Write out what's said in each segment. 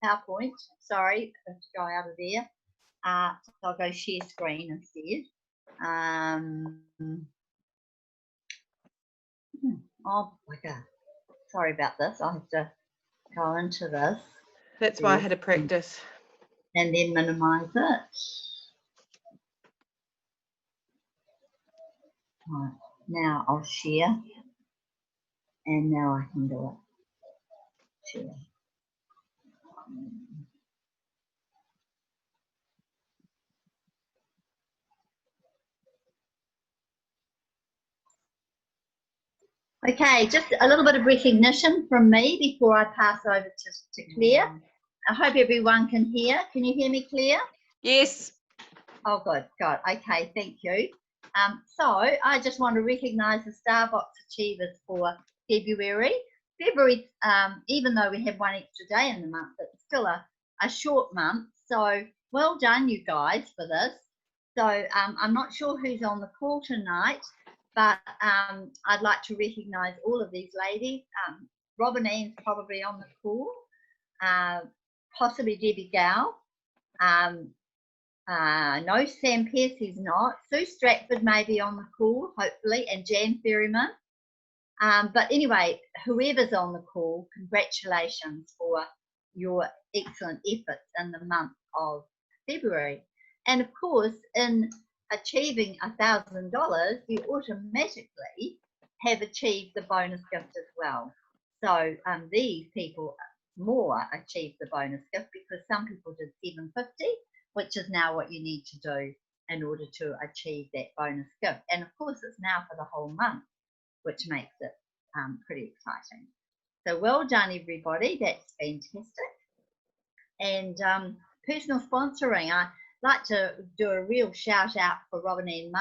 PowerPoint. Sorry, I have to go out of there. So I'll go share screen instead. Oh, bugger. Sorry about this. I have to go into this. That's why I had to practice. And then minimize it. Right, now I'll share. And now I can do it. Share. Okay, just a little bit of recognition from me before I pass over to Claire. I hope everyone can hear. Can you hear me, Claire? Yes. Oh, good. Okay, thank you. So I just want to recognise the Starbucks achievers for February. February, even though we have one extra day in the month, it's still a short month. So well done, you guys, for this. So I'm not sure who's on the call tonight, but I'd like to recognise all of these ladies. Robin Ann's probably on the call, possibly Debbie Gow. No, Sam Pearce is not. Sue Stratford may be on the call, hopefully, and Jan Ferryman. But anyway, whoever's on the call, congratulations for your excellent efforts in the month of February. And of course, in achieving $1,000, you automatically have achieved the bonus gift as well. So these people more achieved the bonus gift because some people did $750, which is now what you need to do in order to achieve that bonus gift. And of course, it's now for the whole month, which makes it pretty exciting. So well done, everybody. That's fantastic. And personal sponsoring, I'd like to do a real shout out for Robin Ann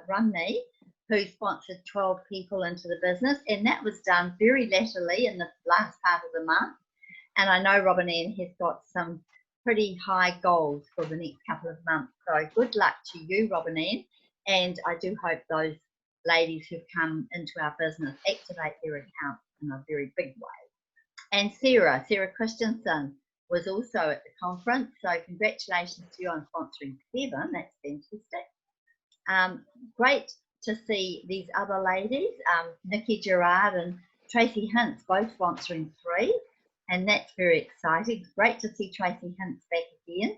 Rumney, who sponsored 12 people into the business. And that was done very latterly in the last part of the month. And I know Robin Ann has got some pretty high goals for the next couple of months. So good luck to you, Robin Ann. And I do hope those ladies who've come into our business activate their accounts in a very big way. And Sarah Christensen was also at the conference. So congratulations to you on sponsoring 7. That's fantastic. Great to see these other ladies, Nikki Gerard and Tracy Hintz, both sponsoring 3. And that's very exciting. It's great to see Tracy Hintz back again.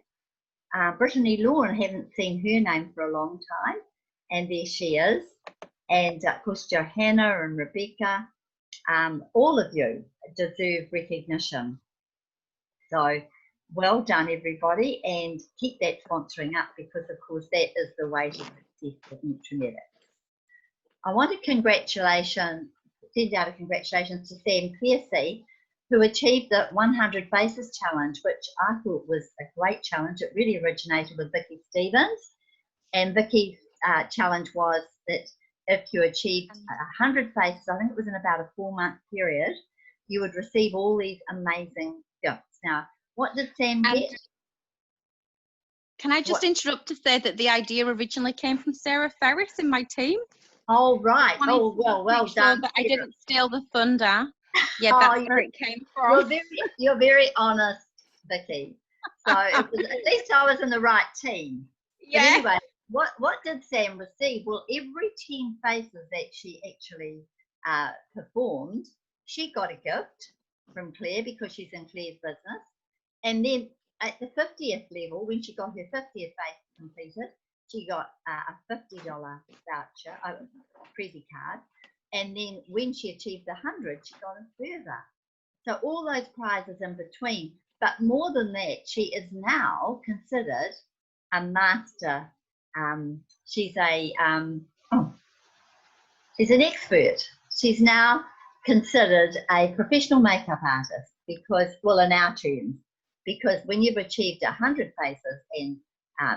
Brittany Lawn, haven't seen her name for a long time. And there she is. And of course, Johanna and Rebecca, all of you deserve recognition. So well done, everybody. And keep that sponsoring up because, of course, that is the way to success with Nutrimetics. I want to send out a congratulations to Sam Piercy, who achieved the 100 Faces Challenge, which I thought was a great challenge. It really originated with Vicky Stevens. And Vicky's challenge was that if you achieved 100 faces, I think it was in about a 4-month period, you would receive all these amazing gifts. Now, what did Sam get? Can I just interrupt to say that the idea originally came from Sarah Ferris in my team? Oh, right. Oh, well done. But I didn't steal the thunder. Yeah, that's where it came from. You're very honest, Vicky. So at least I was in the right team. Yeah. But anyway, what did Sam receive? Well, every 10 faces that she actually performed, she got a gift from Claire because she's in Claire's business. And then at the 50th level, when she got her 50th face completed, she got a $50 voucher, a Prezi card. And then when she achieved the 100, she got a further. So all those prizes in between. But more than that, she is now considered a master. She's an expert. She's now considered a professional makeup artist because, well, in our terms, because when you've achieved 100 faces and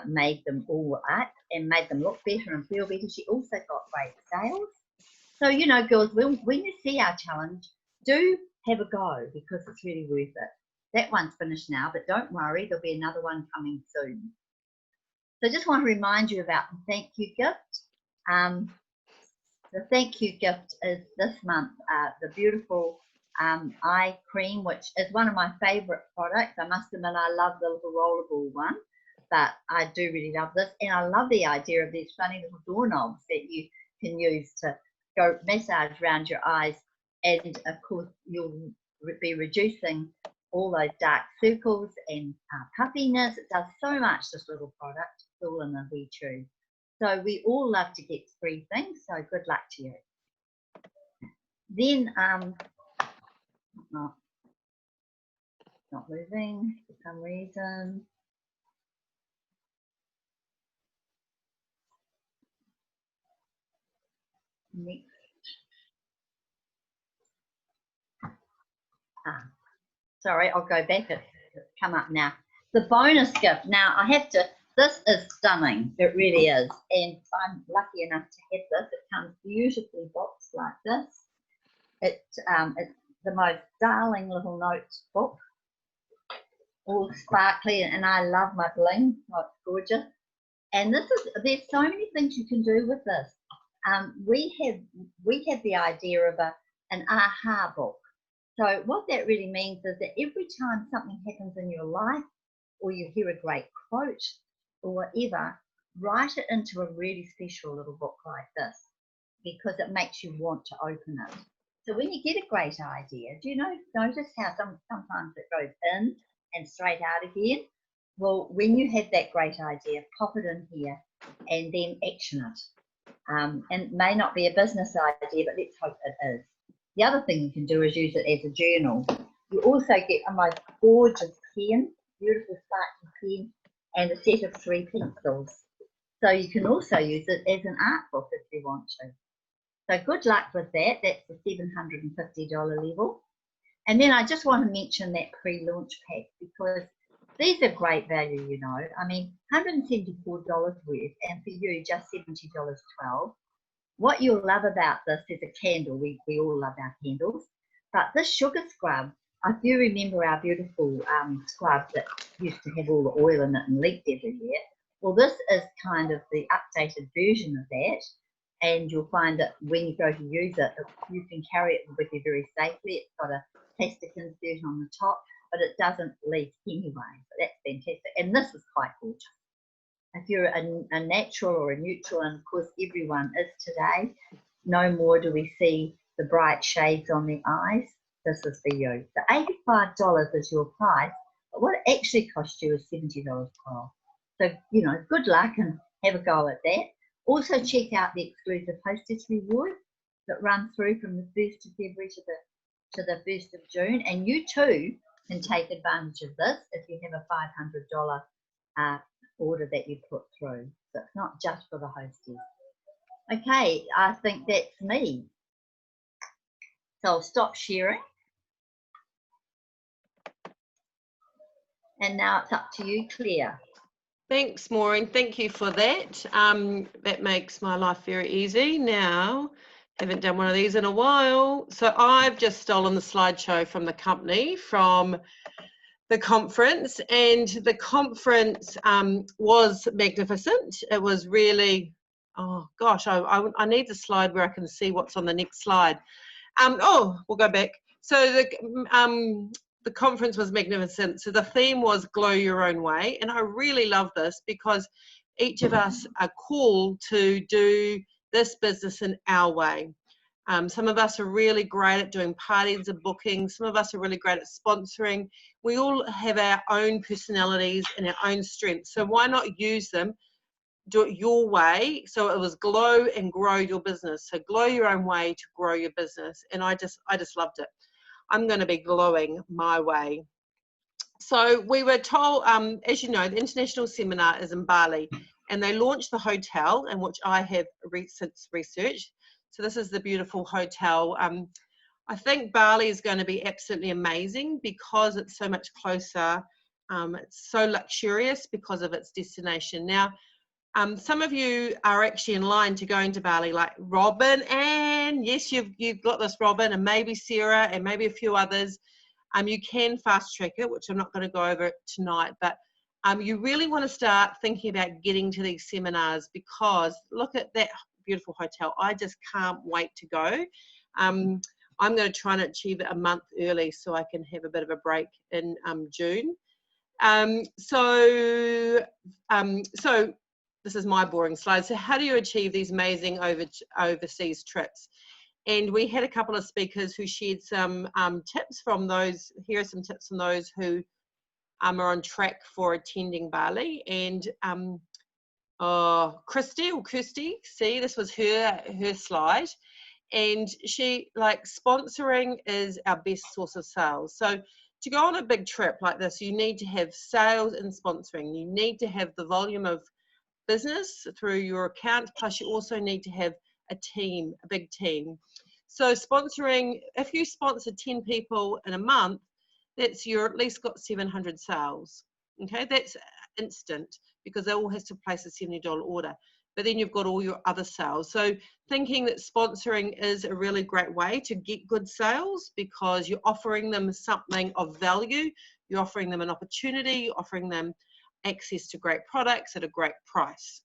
made them all up and made them look better and feel better, she also got great sales. So, you know, girls, when you see our challenge, do have a go because it's really worth it. That one's finished now, but don't worry, there'll be another one coming soon. So I just want to remind you about the thank you gift. The thank you gift is this month, the beautiful eye cream, which is one of my favourite products. I must admit, I love the little rollerball one, but I do really love this. And I love the idea of these funny little doorknobs that you can use to go massage around your eyes. And of course, you'll be reducing all those dark circles and puffiness. It does so much, this little product. It's all in the wee tube. So we all love to get free things, so good luck to you. Then, not moving for some reason. Next. Sorry, I'll go back. It's come up now. The bonus gift. Now, I have to, this is stunning. It really is. And I'm lucky enough to have this. It comes beautifully boxed like this. It's the most darling little notes book. All sparkly, and I love my bling. Oh, it's gorgeous. And this is, there's so many things you can do with this. We had the idea of an aha book. So what that really means is that every time something happens in your life, or you hear a great quote, or whatever, write it into a really special little book like this, because it makes you want to open it. So when you get a great idea, do you notice how sometimes it goes in and straight out again? Well, when you have that great idea, pop it in here and then action it. And it may not be a business idea, but let's hope it is. The other thing you can do is use it as a journal. You also get a most gorgeous pen, beautiful sparkly pen, and a set of 3 pencils. So you can also use it as an art book if you want to. So good luck with that. That's the $750 level. And then I just want to mention that pre-launch pack, because these are great value, you know. I mean, $174 worth, and for you, just $70.12. What you'll love about this is a candle. We all love our candles. But this sugar scrub, if you remember our beautiful scrub that used to have all the oil in it and leaked everywhere, well, this is kind of the updated version of that. And you'll find that when you go to use it, you can carry it with you very safely. It's got a plastic insert on the top, but it doesn't leak anyway. So that's fantastic. And this is quite gorgeous. If you're a natural or a neutral, and of course everyone is today, no more do we see the bright shades on the eyes. This is for you. The $85 is your price, but what it actually costs you is $70.12. So, you know, good luck and have a go at that. Also check out the exclusive hostess reward that runs through from the 1st of February to the 1st of June. And you too can take advantage of this if you have a $500 order that you put through. So it's not just for the hostess. Okay, I think that's me. So I'll stop sharing. And now it's up to you, Claire. Thanks, Maureen. Thank you for that. That makes my life very easy now. Haven't done one of these in a while. So I've just stolen the slideshow from the company from the conference, and the conference was magnificent. It was really, oh gosh, I need the slide where I can see what's on the next slide. Oh, we'll go back. So the conference was magnificent. So the theme was Glow Your Own Way. And I really love this because each of us are called to do this business in our way. Some of us are really great at doing parties and bookings. Some of us are really great at sponsoring. We all have our own personalities and our own strengths. So why not use them? Do it your way. So it was glow and grow your business. So glow your own way to grow your business. And I just loved it. I'm going to be glowing my way. So we were told, as you know, the international seminar is in Bali, and they launched the hotel, in which I have since researched. So this is the beautiful hotel. I think Bali is going to be absolutely amazing because it's so much closer. It's so luxurious because of its destination. Now, some of you are actually in line to go into Bali, like Robin, and yes, you've got this, Robin, and maybe Sarah, and maybe a few others. You can fast track it, which I'm not going to go over tonight, but you really want to start thinking about getting to these seminars, because look at that beautiful hotel. I just can't wait to go. I'm going to try and achieve it a month early so I can have a bit of a break in June. So this is my boring slide. So how do you achieve these amazing overseas trips? And we had a couple of speakers who shared some tips from those. Here are some tips from those who are on track for attending Bali. And Kirsty, see, this was her slide. And she, like, sponsoring is our best source of sales. So to go on a big trip like this, you need to have sales and sponsoring. You need to have the volume of business through your account, plus you also need to have a team, a big team. So sponsoring, if you sponsor 10 people in a month, that's, you're at least got 700 sales. Okay, that's instant, because they all has to place a $70 order. But then you've got all your other sales. So thinking that sponsoring is a really great way to get good sales, because you're offering them something of value, you're offering them an opportunity, you're offering them access to great products at a great price.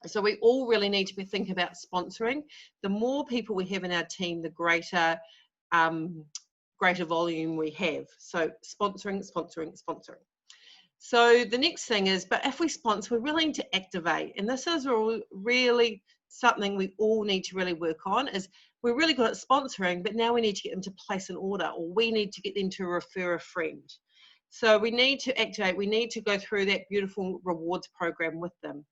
So we all really need to be thinking about sponsoring. The more people we have in our team, the greater volume we have. So sponsoring. So the next thing is, but if we sponsor, we're really need to activate. And this is really something we all need to really work on, is we're really good at sponsoring, but now we need to get them to place an order, or we need to get them to refer a friend. So we need to activate, we need to go through that beautiful rewards program with them.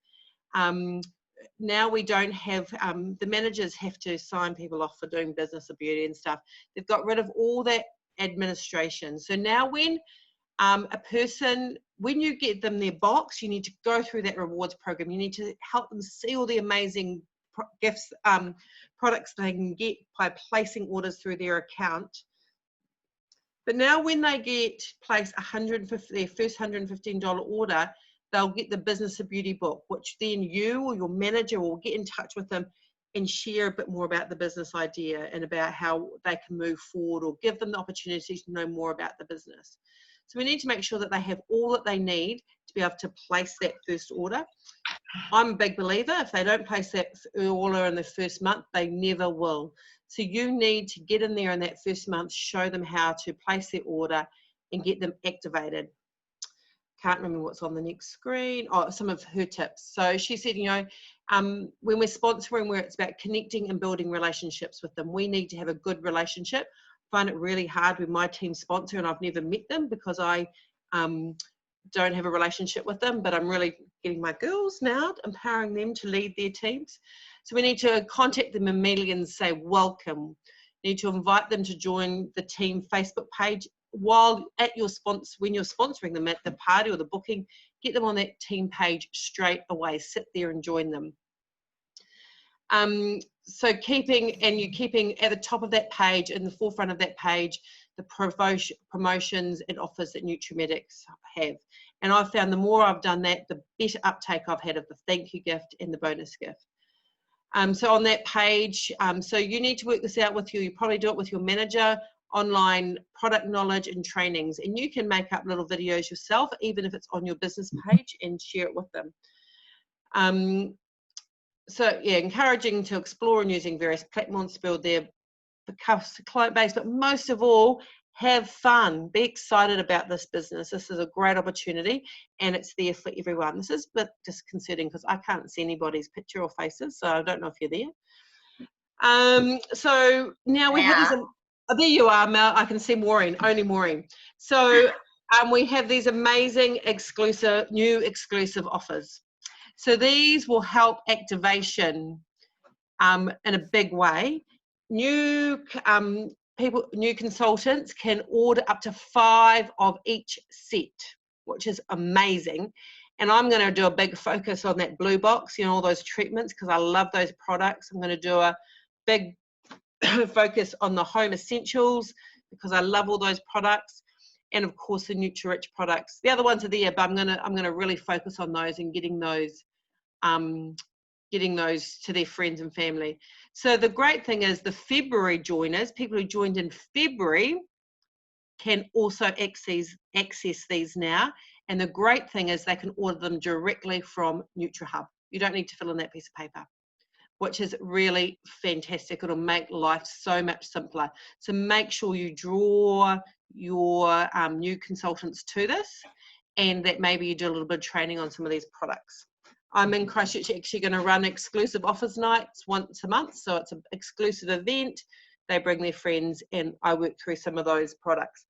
Now we don't have, the managers have to sign people off for doing business or beauty and stuff. They've got rid of all that administration. So now when a person, when you get them their box, you need to go through that rewards program. You need to help them see all the amazing gifts, products they can get by placing orders through their account. But now when they place their first $115 order, they'll get the Business of Beauty book, which then you or your manager will get in touch with them and share a bit more about the business idea and about how they can move forward, or give them the opportunity to know more about the business. So we need to make sure that they have all that they need to be able to place that first order. I'm a big believer, if they don't place that order in the first month, they never will. So you need to get in there in that first month, show them how to place their order and get them activated. Can't remember what's on the next screen. Oh, some of her tips. So she said, you know, when we're sponsoring, where it's about connecting and building relationships with them, we need to have a good relationship. I find it really hard when my team sponsor and I've never met them, because I don't have a relationship with them, but I'm really getting my girls now, empowering them to lead their teams. So we need to contact them immediately and say welcome. We need to invite them to join the team Facebook page while at your when you're sponsoring them at the party or the booking. Get them on that team page straight away. Sit there and join them. So keeping at the top of that page, in the forefront of that page, the promotions and offers that Nutrimetics have. And I've found the more I've done that, the better uptake I've had of the thank you gift and the bonus gift. So on that page, so you need to work this out with you probably do it with your manager, online product knowledge and trainings, and you can make up little videos yourself, even if it's on your business page, and share it with them. So yeah, encouraging to explore and using various platforms to build their client base, but most of all, have fun, be excited about this business. This is a great opportunity and it's there for everyone. This is a bit disconcerting because I can't see anybody's picture or faces, so I don't know if you're there. So now we have these, oh, there you are, Mel. I can see Maureen, only Maureen. So we have these amazing new exclusive offers. So these will help activation in a big way. New consultants can order up to 5 of each set, which is amazing. And I'm going to do a big focus on that blue box, you know, all those treatments, because I love those products. I'm going to do a big focus on the home essentials because I love all those products, and of course the Nutri-Rich products. The other ones are there, but I'm going to really focus on those and getting those to their friends and family. So the great thing is the February joiners, people who joined in February, can also access these now. And the great thing is they can order them directly from NutriHub. You don't need to fill in that piece of paper. which is really fantastic. It'll make life so much simpler. So make sure you draw your new consultants to this, and that maybe you do a little bit of training on some of these products. I'm in Christchurch actually going to run exclusive offers nights once a month. So it's an exclusive event. They bring their friends and I work through some of those products.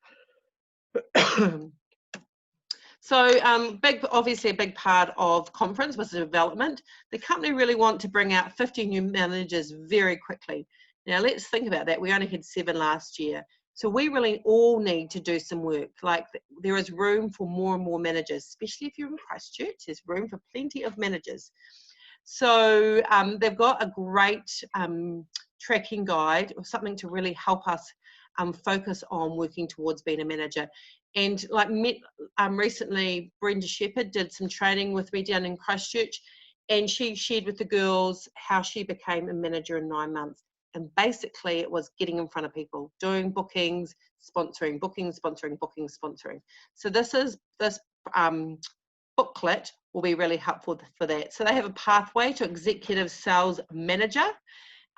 So obviously a big part of conference was the development. The company really want to bring out 50 new managers very quickly. Now let's think about that. We only had 7 last year. So we really all need to do some work. Like there is room for more and more managers, especially if you're in Christchurch, there's room for plenty of managers. So they've got a great tracking guide or something to really help us focus on working towards being a manager. And like recently, Brenda Shepherd did some training with me down in Christchurch, and she shared with the girls how she became a manager in 9 months. And basically it was getting in front of people, doing bookings, sponsoring, bookings, sponsoring, bookings, sponsoring. So this booklet will be really helpful for that. So they have a pathway to executive sales manager.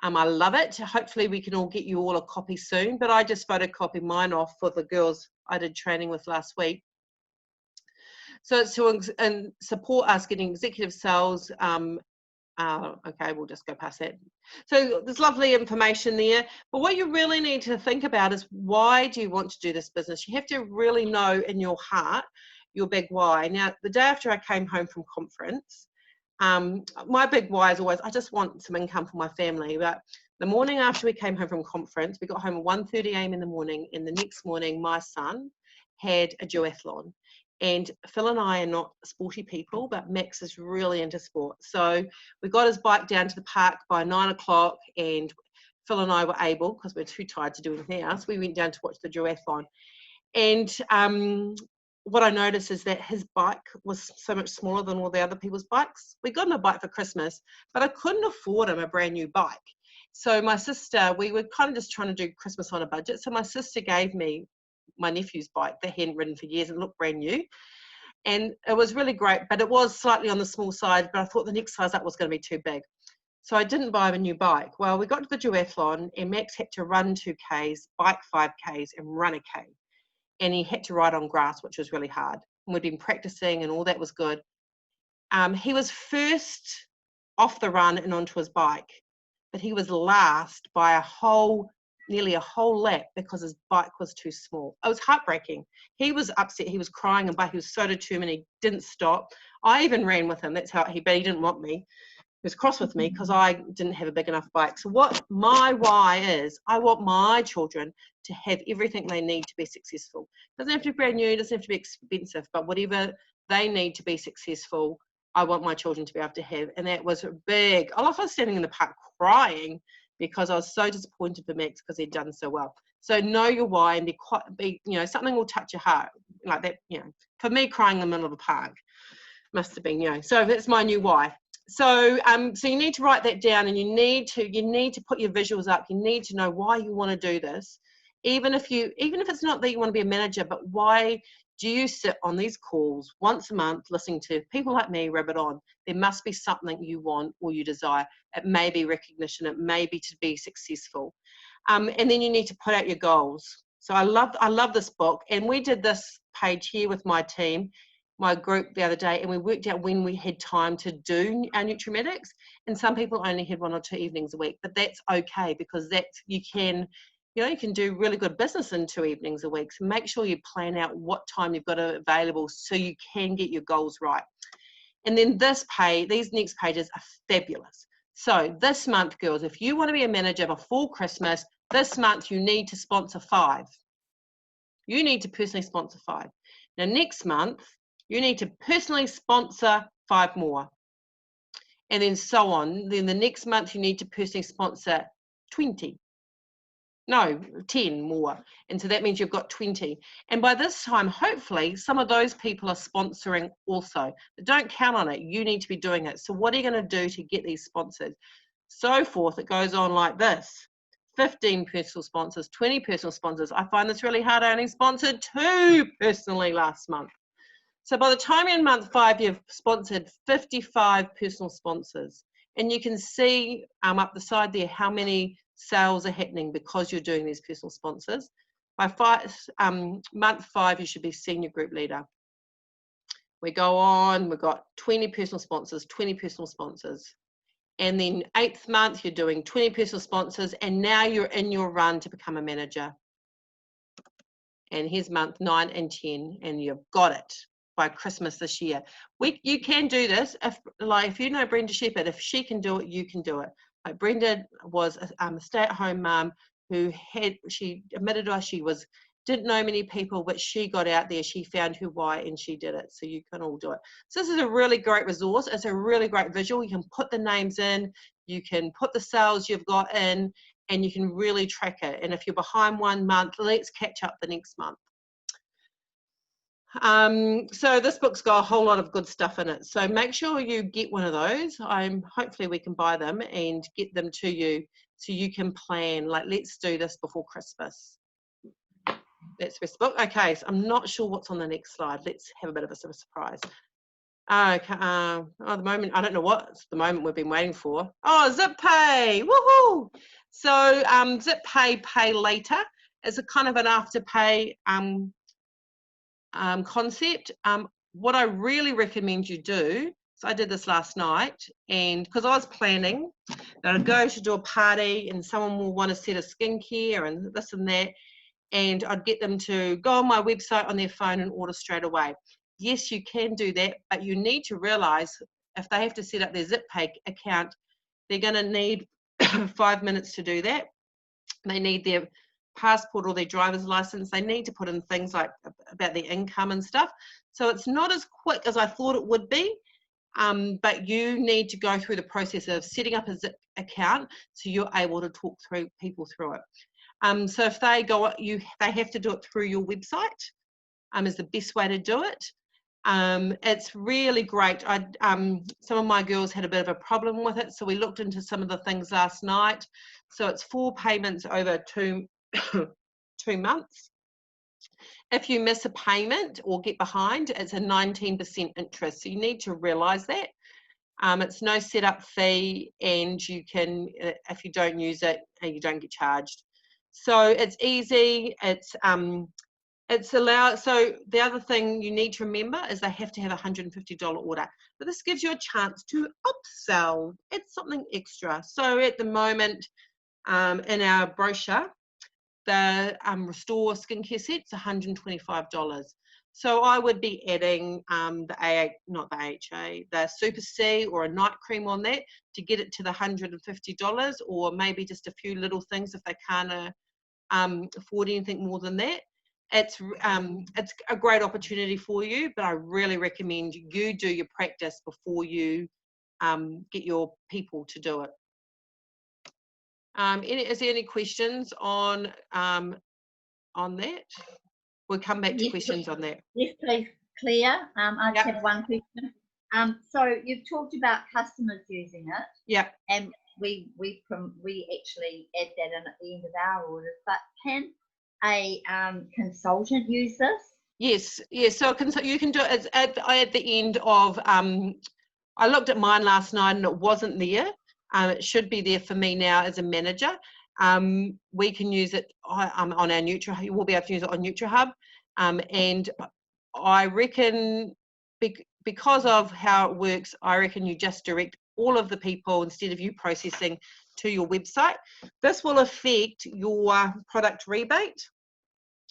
I love it. Hopefully we can all get you all a copy soon, but I just photocopied mine off for the girls I did training with last week. So it's to support us getting executive sales. Okay, we'll just go past that. So there's lovely information there, but what you really need to think about is, why do you want to do this business? You have to really know in your heart your big why. Now, the day after I came home from conference, my big why is always, I just want some income for my family. But the morning after we came home from conference, we got home at 1:30 a.m. in the morning, and the next morning my son had a duathlon. And Phil and I are not sporty people, but Max is really into sport. So we got his bike down to the park by 9 o'clock, and Phil and I were able, because we're too tired to do anything else, we went down to watch the duathlon. And what I noticed is that his bike was so much smaller than all the other people's bikes. We got him a bike for Christmas, but I couldn't afford him a brand new bike. So my sister, we were kind of just trying to do Christmas on a budget. So my sister gave me my nephew's bike that he hadn't ridden for years and looked brand new. And it was really great, but it was slightly on the small side, but I thought the next size up was going to be too big. So I didn't buy him a new bike. Well, we got to the duathlon and Max had to run 2Ks, bike 5Ks and run a K. And he had to ride on grass, which was really hard. And we'd been practicing and all that was good. He was first off the run and onto his bike, but he was last by nearly a whole lap because his bike was too small. It was heartbreaking. He was upset. He was crying, but he was so determined. He didn't stop. I even ran with him. That's how but he didn't want me. He was cross with me because I didn't have a big enough bike. So what my why is, I want my children to have everything they need to be successful. It doesn't have to be brand new, it doesn't have to be expensive, but whatever they need to be successful, I want my children to be able to have. And that was big. I was standing in the park crying because I was so disappointed for Max because he'd done so well. So know your why and be something will touch your heart like that. For me, crying in the middle of the park must have been, so that's my new why. So so you need to write that down, and you need to put your visuals up. You need to know why you want to do this, even if it's not that you want to be a manager, but why do you sit on these calls once a month listening to people like me rabbit on? There must be something you want or you desire. It may be recognition, it may be to be successful, and then you need to put out your goals. So I love this book, and we did this page here with my team, my group the other day, and we worked out when we had time to do our Nutrimetics, and some people only had 1 or 2 evenings a week, but that's okay, because you can do really good business in 2 evenings a week. So make sure you plan out what time you've got available so you can get your goals right. And then these next pages are fabulous. So this month, girls, if you want to be a manager before Christmas, this month you need to sponsor 5. You need to personally sponsor 5. Now next month, you need to personally sponsor 5 more. And then so on. Then the next month, you need to personally sponsor 20. No, 10 more. And so that means you've got 20. And by this time, hopefully, some of those people are sponsoring also. But don't count on it. You need to be doing it. So what are you going to do to get these sponsored? So forth. It goes on like this. 15 personal sponsors, 20 personal sponsors. I find this really hard. I only sponsored 2 personally last month. So by the time you're in month 5, you've sponsored 55 personal sponsors. And you can see up the side there how many sales are happening because you're doing these personal sponsors. By month 5, you should be senior group leader. We go on, we've got 20 personal sponsors, 20 personal sponsors. And then 8th month, you're doing 20 personal sponsors, and now you're in your run to become a manager. And here's month 9 and 10, and you've got it by Christmas this year. You can do this. If you know Brenda Shepherd, if she can do it, you can do it. Like Brenda was a stay-at-home mum who she admitted to us she didn't know many people, but she got out there, she found her why, and she did it. So you can all do it. So this is a really great resource. It's a really great visual. You can put the names in, you can put the sales you've got in, and you can really track it. And if you're behind 1 month, let's catch up the next month. So this book's got a whole lot of good stuff in it. So make sure you get one of those. Hopefully we can buy them and get them to you so you can plan, like, let's do this before Christmas. That's this book. Okay, so I'm not sure what's on the next slide. Let's have a bit of a surprise. Okay, the moment, I don't know what's the moment we've been waiting for. Oh, Zip Pay, woohoo! So Zip Pay, pay later, is a kind of an afterpay concept. What I really recommend you do, so I did this last night, and because I was planning that I'd go to do a party and someone will want to set a skincare and this and that, and I'd get them to go on my website on their phone and order straight away. Yes, you can do that, but you need to realize if they have to set up their ZipPay account, they're going to need 5 minutes to do that. They need their passport or their driver's license. They need to put in things like about their income and stuff. So it's not as quick as I thought it would be, but you need to go through the process of setting up a Zip account so you're able to talk through people through it. So if they they have to do it through your website, is the best way to do it. It's really great. Some of my girls had a bit of a problem with it, so we looked into some of the things last night. So it's 4 payments over 2 months. If you miss a payment or get behind, it's a 19% interest. So you need to realise that. It's no setup fee, and you can, if you don't use it, you don't get charged. So it's easy. It's allowed. So the other thing you need to remember is they have to have a $150 order. But this gives you a chance to upsell. It's something extra. So at the moment, in our brochure, the Restore skincare set's $125. So I would be adding the Super C or a night cream on that to get it to the $150, or maybe just a few little things if they can't afford anything more than that. It's a great opportunity for you, but I really recommend you do your practice before you get your people to do it. Is there any questions on that? We'll come back to questions on that. Yes, please, Claire. I just have one question. So you've talked about customers using it. Yeah. And we actually add that in at the end of our orders. But can a consultant use this? Yes. So you can do it at the end of. I looked at mine last night and it wasn't there. It should be there for me now as a manager. We can use it on our NutriHub. We'll be able to use it on NutriHub. And I reckon because of how it works, I reckon you just direct all of the people instead of you processing to your website. This will affect your product rebate,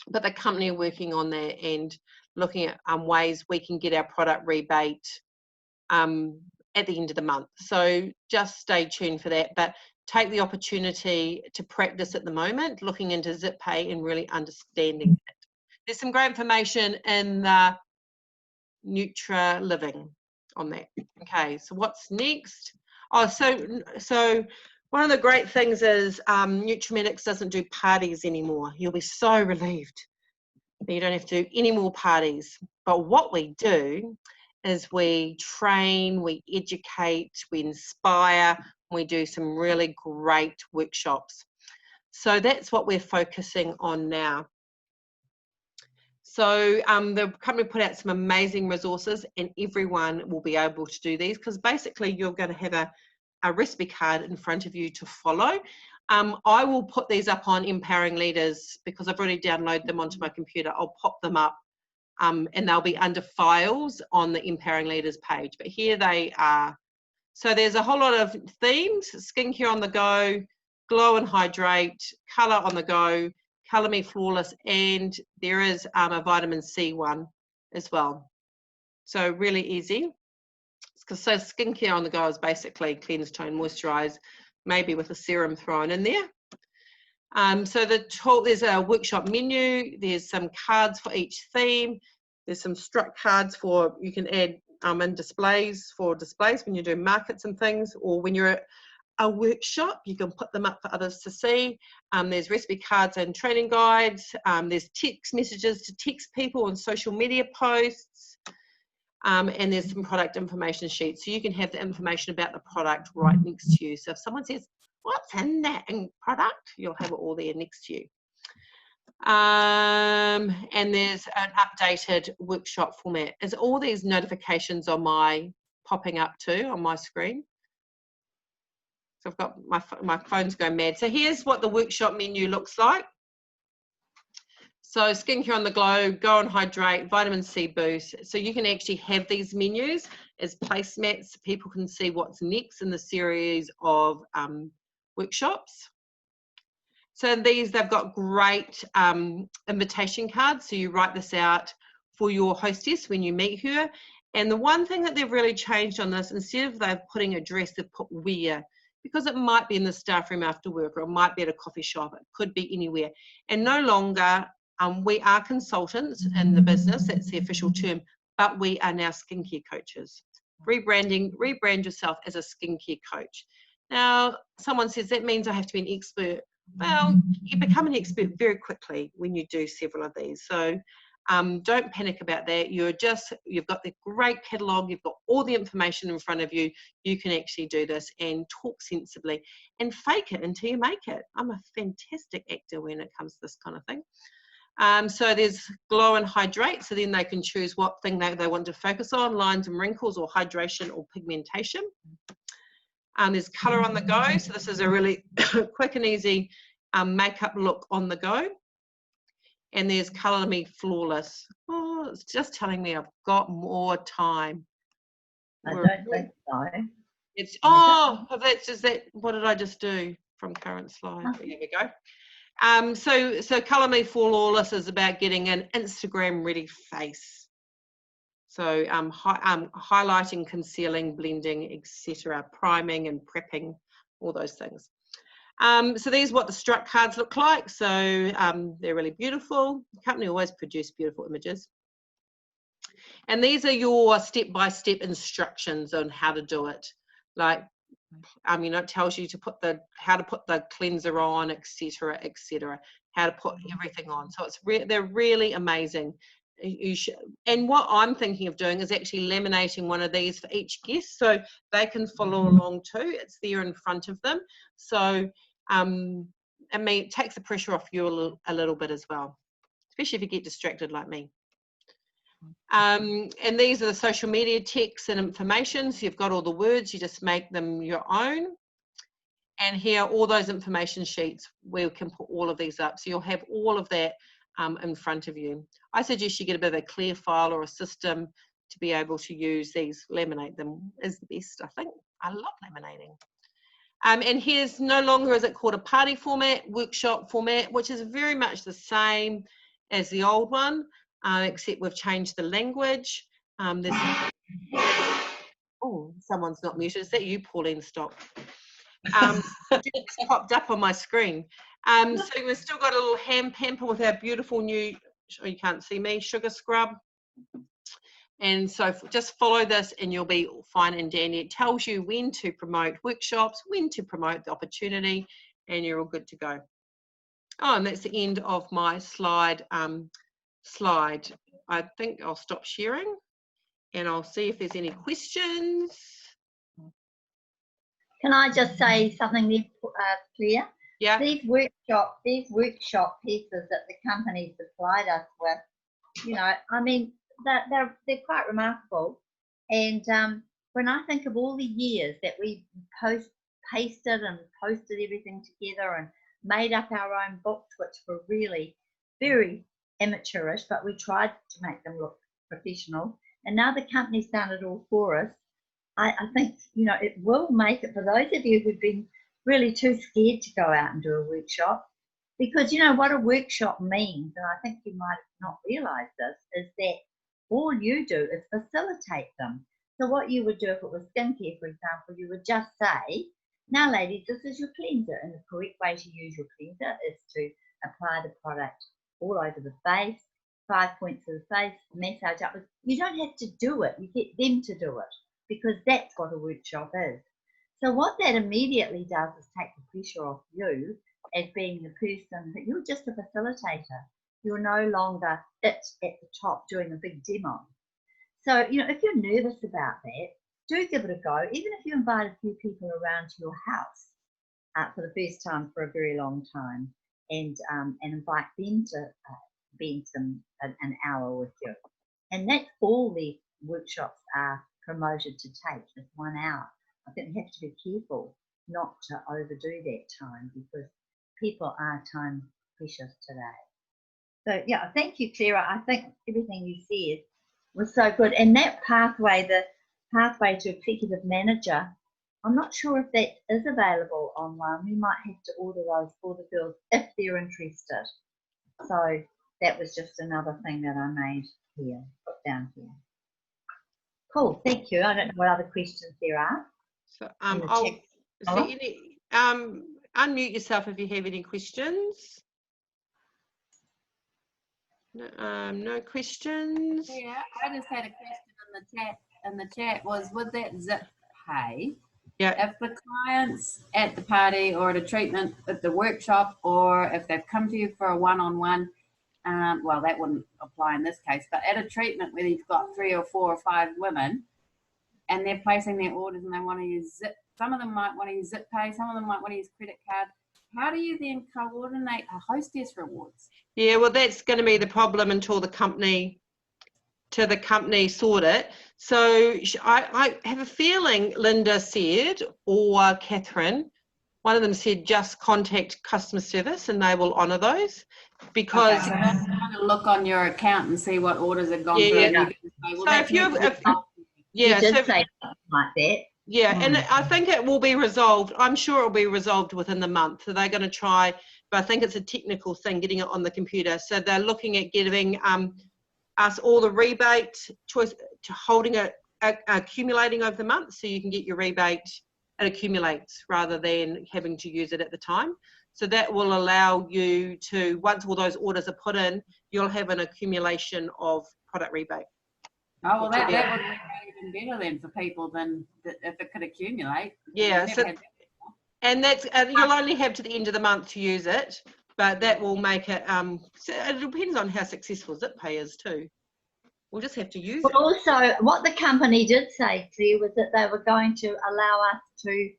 but the company are working on that and looking at ways we can get our product rebate at the end of the month. So just stay tuned for that, but take the opportunity to practice at the moment, looking into ZipPay and really understanding it. There's some great information in the Nutra Living on that. Okay, so what's next? Oh, so one of the great things is Nutrimetics doesn't do parties anymore. You'll be so relieved that you don't have to do any more parties. But what we do is we train, we educate, we inspire, we do some really great workshops. So that's what we're focusing on now. So the company put out some amazing resources, and everyone will be able to do these, because basically you're going to have a recipe card in front of you to follow. I will put these up on Empowering Leaders because I've already downloaded them onto my computer. I'll pop them up and they'll be under files on the Empowering Leaders page. But here they are. So there's a whole lot of themes: skincare on the go, glow and hydrate, colour on the go, Colour Me Flawless, and there is a vitamin C one as well. So really easy. So skincare on the go is basically cleanse, tone, moisturize, maybe with a serum thrown in there. So there's a workshop menu. There's some cards for each theme. There's some struck cards for, you can add in displays when you're doing markets and things, or when you're at a workshop, you can put them up for others to see. There's recipe cards and training guides. There's text messages to text people on social media posts. And there's some product information sheets. So you can have the information about the product right next to you. So if someone says, what's in that product? You'll have it all there next to you. And there's an updated workshop format. Is all these notifications on popping up too on my screen? So I've got my phone's going mad. So here's what the workshop menu looks like. So skincare on the glow, go and hydrate, vitamin C boost. So you can actually have these menus as placemats. People can see what's next in the series of workshops. So they've got great invitation cards. So you write this out for your hostess when you meet her. And the one thing that they've really changed on this, instead of they're putting address, they've put where, because it might be in the staff room after work, or it might be at a coffee shop. It could be anywhere. And no longer, we are consultants in the business, that's the official term, but we are now skincare coaches. Rebrand yourself as a skincare coach. Now, someone says that means I have to be an expert. Well, you become an expert very quickly when you do several of these. So don't panic about that. You've got the great catalogue, you've got all the information in front of you. You can actually do this and talk sensibly and fake it until you make it. I'm a fantastic actor when it comes to this kind of thing. So there's glow and hydrate. So then they can choose what thing they want to focus on, lines and wrinkles, or hydration or pigmentation. There's colour on the go. So this is a really quick and easy makeup look on the go. And there's Colour Me Flawless. Oh, it's just telling me I've got more time. I don't think so. It's, oh, that's just that. What did I just do from current slide? There we go. So Colour Me Flawless is about getting an Instagram ready face. So highlighting, concealing, blending, etc., priming and prepping, all those things. So these are what the struck cards look like. So they're really beautiful. The company always produce beautiful images. And these are your step-by-step instructions on how to do it. Like, it tells you to how to put the cleanser on, etc., how to put everything on. So they're really amazing. And what I'm thinking of doing is actually laminating one of these for each guest, so they can follow along too. It's there in front of them. So it takes the pressure off you a little bit as well, especially if you get distracted like me. And these are the social media texts and information. So you've got all the words, you just make them your own. And here, all those information sheets, we can put all of these up. So you'll have all of that in front of you. I suggest you get a bit of a clear file or a system to be able to use these. Laminate them is the best, I think. I love laminating. And here's, no longer is it called a party format, workshop format, which is very much the same as the old one, except we've changed the language. Oh, someone's not muted. Is that you, Pauline? Stop. It's popped up on my screen. So we've still got a little hand pamper with our beautiful new, you can't see me, sugar scrub. And so just follow this and you'll be fine and dandy. It tells you when to promote workshops, when to promote the opportunity, and you're all good to go. Oh, and that's the end of my slide. I think I'll stop sharing and I'll see if there's any questions. Can I just say something there, Claire? Yeah. These workshop pieces that the company supplied us with, they're quite remarkable. And when I think of all the years that we pasted and posted everything together and made up our own books, which were really very amateurish, but we tried to make them look professional. And now the company's done it all for us. I think, you know, it will make it for those of you who've been really too scared to go out and do a workshop, because you know what a workshop means, and I think you might not realise this, is that all you do is facilitate them. So what you would do if it was skincare, for example, you would just say, now ladies, this is your cleanser, and the correct way to use your cleanser is to apply the product all over the face, 5 points of the face, massage upwards. You don't have to do it, you get them to do it, because that's what a workshop is. So what that immediately does is take the pressure off you as being the person that you're just a facilitator. You're no longer it at the top doing a big demo. So, you know, if you're nervous about that, do give it a go, even if you invite a few people around to your house for the first time for a very long time, and invite them to spend an hour with you. And that's all the workshops are promoted to take, is 1 hour. I think we have to be careful not to overdo that time, because people are time precious today. So yeah, thank you, Clara. I think everything you said was so good. And that pathway, the pathway to executive manager, I'm not sure if that is available online. We might have to order those for the girls if they're interested. So that was just another thing that I made here, put down here. Cool, thank you. I don't know what other questions there are. So unmute yourself if you have any questions. No, no questions. Yeah, I just had a question in the chat was with that zip pay. Yeah. If the client's at the party or at a treatment at the workshop, or if they've come to you for a one-on-one, well, that wouldn't apply in this case, but at a treatment where you've got 3 or 4 or 5 women and they're placing their orders and they want to use zip, some of them might want to use zip pay, some of them might want to use credit card. How do you then coordinate a hostess rewards? Yeah, well, that's going to be the problem until the company sort it. So I have a feeling Linda said, or Catherine, one of them said, just contact customer service and they will honour those, because okay, so that's kind of look on your account and see what orders have gone through. Yeah. Say, well, So if you did say something like that. Yeah, and I think it will be resolved. I'm sure it will be resolved within the month. So they're going to try, but I think it's a technical thing, getting it on the computer. So they're looking at giving us all the rebate choice, to holding it, accumulating over the month, so you can get your rebate, it accumulates rather than having to use it at the time. So that will allow you to, once all those orders are put in, you'll have an accumulation of product rebate. Oh, well, that would work out even better then for people than if it could accumulate. Yeah, so, and that's, you'll only have to the end of the month to use it, but that will make it, so it depends on how successful ZipPay is too. We'll just have to use it. Also, what the company did say, Claire, was that they were going to allow us to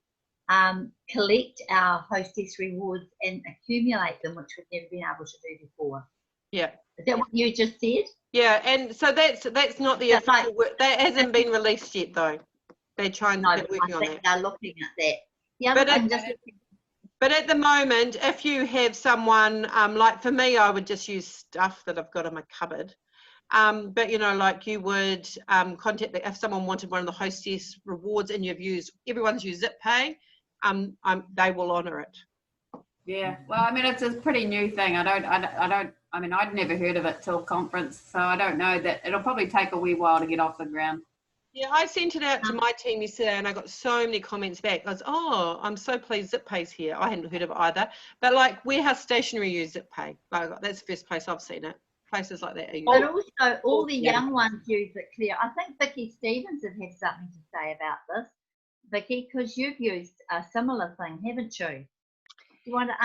collect our hostess rewards and accumulate them, which we've never been able to do before. Yeah. Is that what you just said? Yeah, and so that's not the official work. That hasn't been released yet, though. They're trying. No, they're working on that. They're looking at that. The other thing, but at the moment, if you have someone like for me, I would just use stuff that I've got in my cupboard. But you know, like you would contact if someone wanted one of the hostess rewards, and everyone's used ZipPay, they will honour it. Yeah, well, I mean, it's a pretty new thing. I mean, I'd never heard of it till conference, so I don't know that it'll probably take a wee while to get off the ground. Yeah, I sent it out to my team yesterday and I got so many comments back. I was, oh, I'm so pleased ZipPay's here. I hadn't heard of it either. But like Warehouse Stationery use ZipPay. Like, that's the first place I've seen it. Places like that are using it. But also all the young ones use it, Claire. I think Vicky Stevens would have something to say about this. Vicky, because you've used a similar thing, haven't you? You want to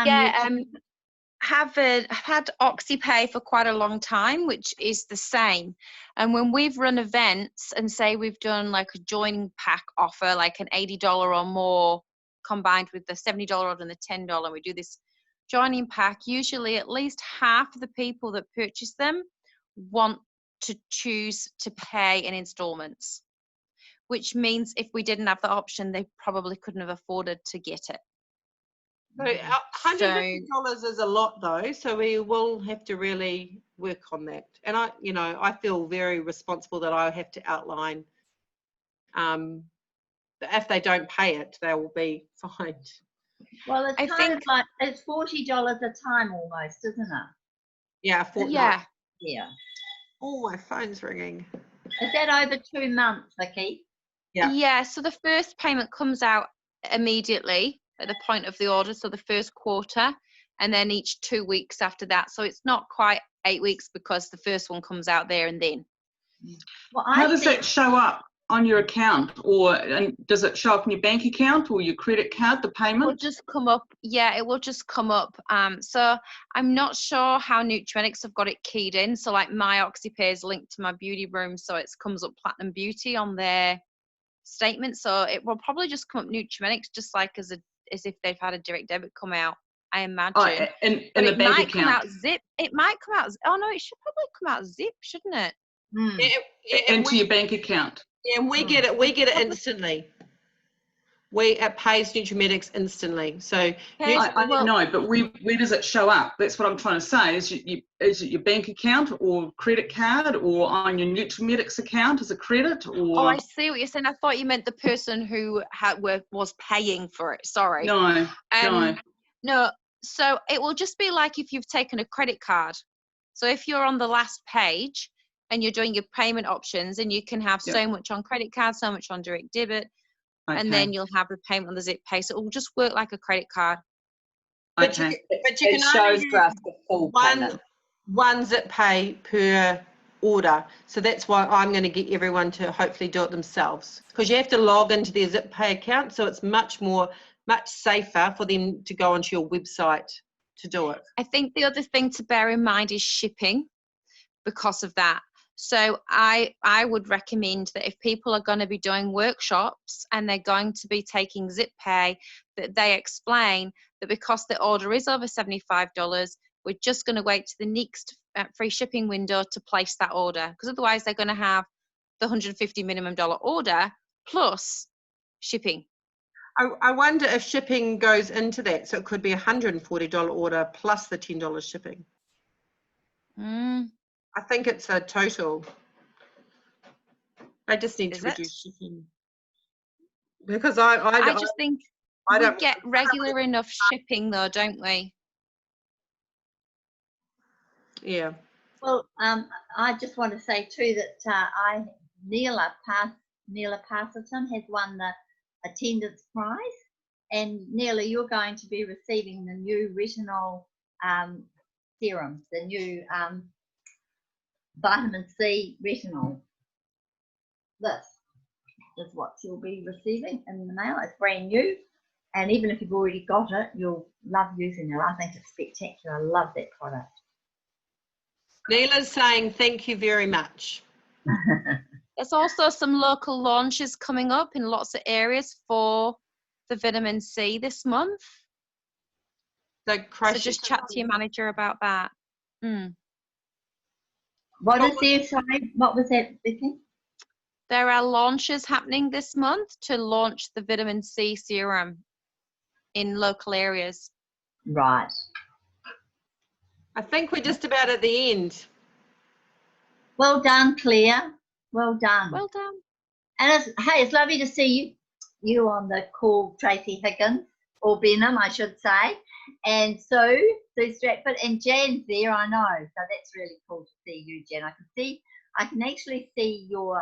I've had OxyPay for quite a long time, which is the same. And when we've run events and say we've done like a joining pack offer, like an $80 or more combined with the $70 order and the $10, and we do this joining pack, usually at least half of the people that purchase them want to choose to pay in installments, which means if we didn't have the option, they probably couldn't have afforded to get it. So $150 is a lot though, so we will have to really work on that. And I feel very responsible that I have to outline that if they don't pay it, they will be fined. Well, it's kind of like it's $40 a time almost, isn't it? Yeah, fortnight. Yeah. Yeah. Oh, my phone's ringing. Is that over 2 months, Vicky? Yeah. Yeah, so the first payment comes out immediately at the point of the order, so the first quarter, and then each 2 weeks after that. So it's not quite 8 weeks because the first one comes out there and then. Well, How does that show up on your account, and does it show up in your bank account or your credit card, the payment? It will just come up. Yeah, it will just come up. So I'm not sure how Nutrimetics have got it keyed in. So like my OxyPay is linked to my beauty room, so it comes up Platinum Beauty on their statement. So it will probably just come up Nutrimetics, just like as if they've had a direct debit come out, I imagine. Oh, in the bank might account. come out zip. It might come out. Oh no, it should probably come out zip, shouldn't it? Into your bank account. Yeah, and we get it. We get it instantly. It pays Nutrimetics instantly. So I know, but where does it show up? That's what I'm trying to say. Is it your bank account or credit card or on your Nutrimetics account as a credit? Or oh, I see what you're saying. I thought you meant the person who was paying for it. Sorry. No, no. So it will just be like if you've taken a credit card. So if you're on the last page and you're doing your payment options, and you can have so much on credit card, so much on direct debit, and then you'll have the payment on the zip pay. So it will just work like a credit card. But you can only use one zip pay per order. So that's why I'm going to get everyone to hopefully do it themselves, because you have to log into their zip pay account. So it's much safer for them to go onto your website to do it. I think the other thing to bear in mind is shipping because of that. So I would recommend that if people are going to be doing workshops and they're going to be taking zip pay, that they explain that because the order is over $75, we're just going to wait to the next free shipping window to place that order, because otherwise they're going to have the $150 minimum order plus shipping. I wonder if shipping goes into that, so it could be a $140 order plus the $10 shipping. I think it's a total. I just need to reduce shipping, because I just think we get regular enough shipping though, don't we? Yeah. Well, I just want to say too that Neela Passerton has won the attendance prize, and Neela, you're going to be receiving the new retinol serum, the new vitamin C retinol. This is what you'll be receiving in the mail. It's brand new, and even if you've already got it, you'll love using it. I think it's spectacular. I love that product. Neela's saying thank you very much. There's also some local launches coming up in lots of areas for the vitamin C this month. So just chat to your manager about that. What is there? Sorry, what was that, Vicky? There are launches happening this month to launch the vitamin C serum in local areas. Right. I think we're just about at the end. Well done, Claire. Well done. Well done. And it's lovely to see you on the call, Tracy Higgins, or Benham, I should say, and Sue Stratford, and Jan's there, I know. So that's really cool to see you, Jan. I can actually see your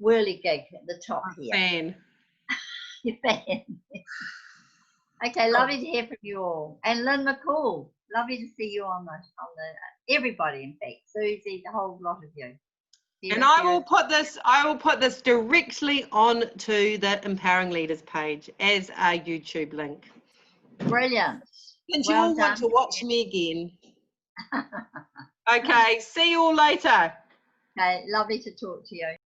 whirligig at the top here. Fan. Your fan. Okay, lovely to hear from you all. And Lynn McCall, lovely to see you on the everybody, in fact. Susie, the whole lot of you. And I will put this directly onto the Empowering Leaders page as a YouTube link. Brilliant. And you all want to watch me again. Okay, see you all later. Okay, lovely to talk to you.